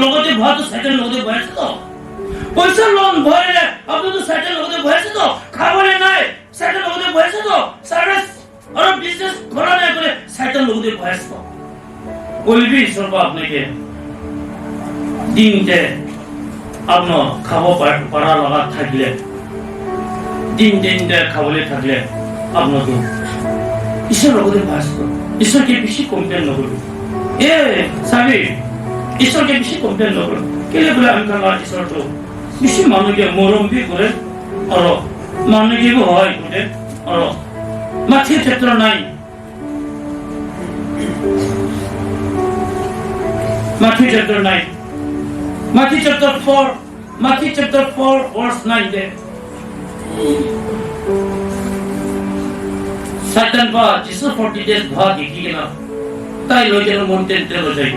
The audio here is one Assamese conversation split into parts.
লগতে ভয় তো সাইটেল লগতে ভয় আছে তো পয়সা লোন ভরে আপনি তো সাইটেল লগতে ভয় আছে তো খাবারে নাই সাইটেল লগতে ভয় আছে তো সার্ভিস আর বিজনেস করা নাই করে সাইটেল লগতে ভয় আছে তো বলবি সর্ব আপনাকে দিনতে আপনি খাব পারা লাগা থাকলে দিনতে খাবলে থাকলে আপনাকে ঈশ্বর লগতে ভয় আছে তো ঈশ্বরকে বেশি কমপ্লেন নকরবি সাবি ঈশ্বরকে বেশি কমপ্লেন নকর কেলে বলে আমি কালা ঈশ্বর তো বেশি মানুষকে মরম বি করে আর মানুষকে হয় করে আর মাথি ক্ষেত্র নাই মাথি চ্যাপ্টার 4 verse 9 দে শয়তান বা যিশু 40 days ভাগ দেখি না তাই লোকের মন টেনতে যায়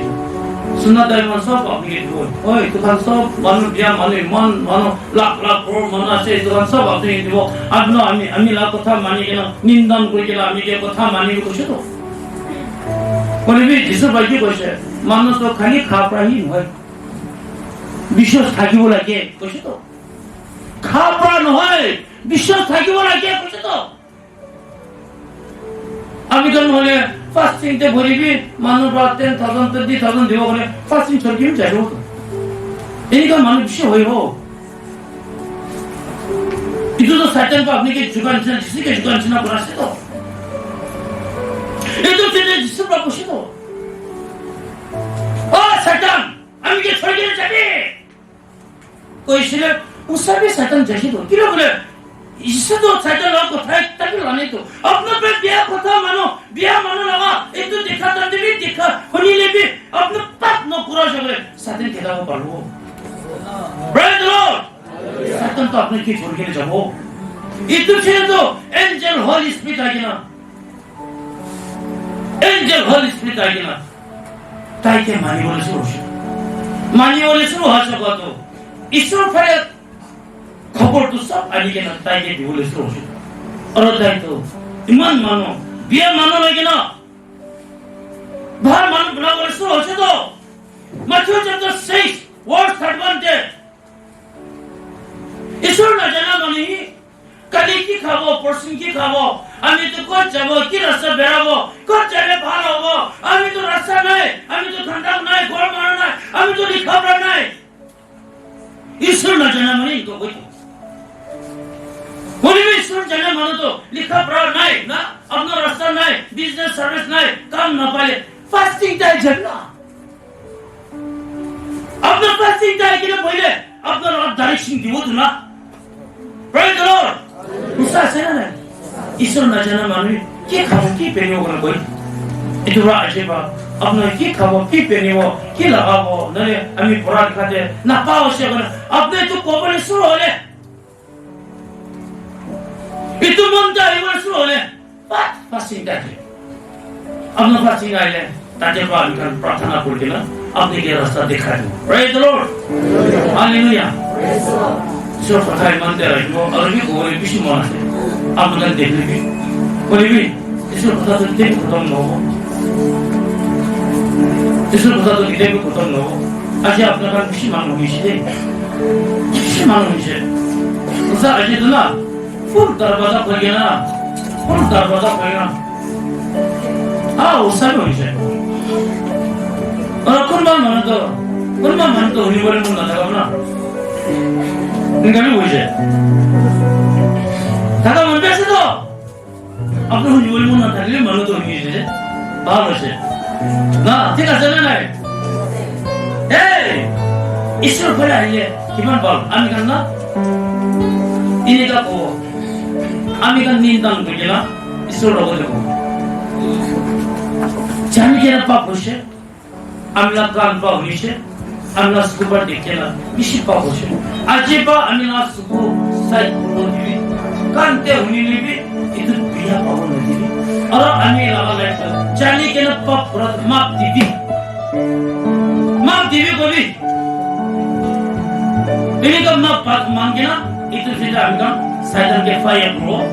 सुना दाई मन सब अपनी के बोल ओए दुकान सब मन बिया मन लाख करोड़ मन আছে दुकान सब अपनी के बोल আপনি আমি লা কথা মানি কেন নিন্দন কই কেন আমি যে কথা মানি কইছে তো বলবি যিশু ভাই কি কইছে মানুষ তো খালি খাপড়াই হয় বিশ্বাস থাকিব লাগে কইছে তো খাপড়া নহয় বিশ্বাস থাকিব লাগে কইছে তো আমি তো হলে ফাস্টিং তে ভরিবি মানুষ 10,000 to 10,000 দিব করে ফাস্টিং ছড়িয়ে যাবে এইটা মানুষ বেশি হইব কিন্তু তো শয়তান তো আপনি কে জুগান ছিল যিশু কে জুগান ছিল করাছে তো এই তো তেরে যিশু প্রভু ছিল ও শয়তান আমি কে ছড়িয়ে যাবে কইছিল উসাবে শয়তান যাইছিল কি বলে इससे तो साइकिल लोग को फाइट तक लाने तो अपने पे बिया কথা मानो बिया मानो लगा एक तो देखा तो भी देखा होनी ले भी अपने पाप न पूरा जगह साथन केला को पालो प्रेज लॉर्ड साथन तो अपने की छोड़ के जाओ इतु छे तो एंजल होली स्पिरिट आ गया एंजल होली स्पिरिट आ गया ताई के मानी बोले शुरू हो सको तो ईश्वर फिर খবর তো সব আনিকে না তাইকে দিবলে শুরু আর তাই তো ইমান মানো বিয়া মানো লাগে না ভার মানো বলা বলে শুরু হচ্ছে তো ম্যাথিউ চ্যাপ্টার 6 ভার্স 31 তে ঈশ্বর না জানা মানে কালি কি খাবো পরশু কি খাবো আমি তো কোন যাব কি রাস্তা বেরাবো কোন চলে ভালো হবো আমি তো রাস্তা নাই আমি তো ঠান্ডা নাই গরম নাই আমি তো লিখাপড়া নাই ঈশ্বর না জানা মানে তো কই বলিবি ঈশ্বর জানা মানে তো লিখাপড়া নাই না আপনার রাস্তা নাই বিজনেস সার্ভিস নাই কাম না পাইলে ফাস্টিং তাই জানা আপনার ফাস্টিং তাই কিনা বলে আপনার ডাইরেকশন দিব তো না প্রেজ দ্য লর্ড মুসা সেনা না ঈশ্বর না জানা মানে কি খাবো কি পেনিও কোন কই এটা আছে বা আপনার কি খাবো কি পেনিও কি লাগাবো নলে আমি পড়া খাতে না পাও সে আপনি তো কবলে শুরু হলে itu monta ibar suole fasting থাকে আপনার fasting আইলে তাতে পালন প্রার্থনা করতে না আপনি কি রাস্তা দেখাবেন praise the lord hallelujah praise the lord সব কথা মানতে রাখবো আর কি বলে বেশি মনে আছে আপনারা দেখবেন বলবি এসব কথা তো দেখতে খতম নব এসব কথা তো দেখতে খতম নব আজ আপনারা বেশি মানুষ হইছে ওসা আজ তো না ফুল দরওয়াজা খুলে না ওসা হইছে আর কোন মানে তো উনি বলেন না থাকব না নিগামি হইছে থাকা মন পেছে তো আপনি উনি বলেন না থাকলে মানে তো উনি হইছে ভালো হইছে না ঠিক আছে না নাই এই ঈশ্বর বলে আইলে কিমান বল আমি কেন না ইনেটা কো আমি কেন নিন্দান করি না ঈশ্বর লগতে কো জানি কেন পাপ হইছে আমি না কান পাপ হইছে আমি না সুবার দেখে না বেশি পাপ হইছে আজি বা আমি না সুবু সাই করো দিবি কানতে হুনি নিবি itu biya পাব না দিবি আর আমি লাগালে জানি কেন পাপ করে মাপ দিবি কবি ini kan maaf mak mangkina itu sudah kan saya dan kefaya bro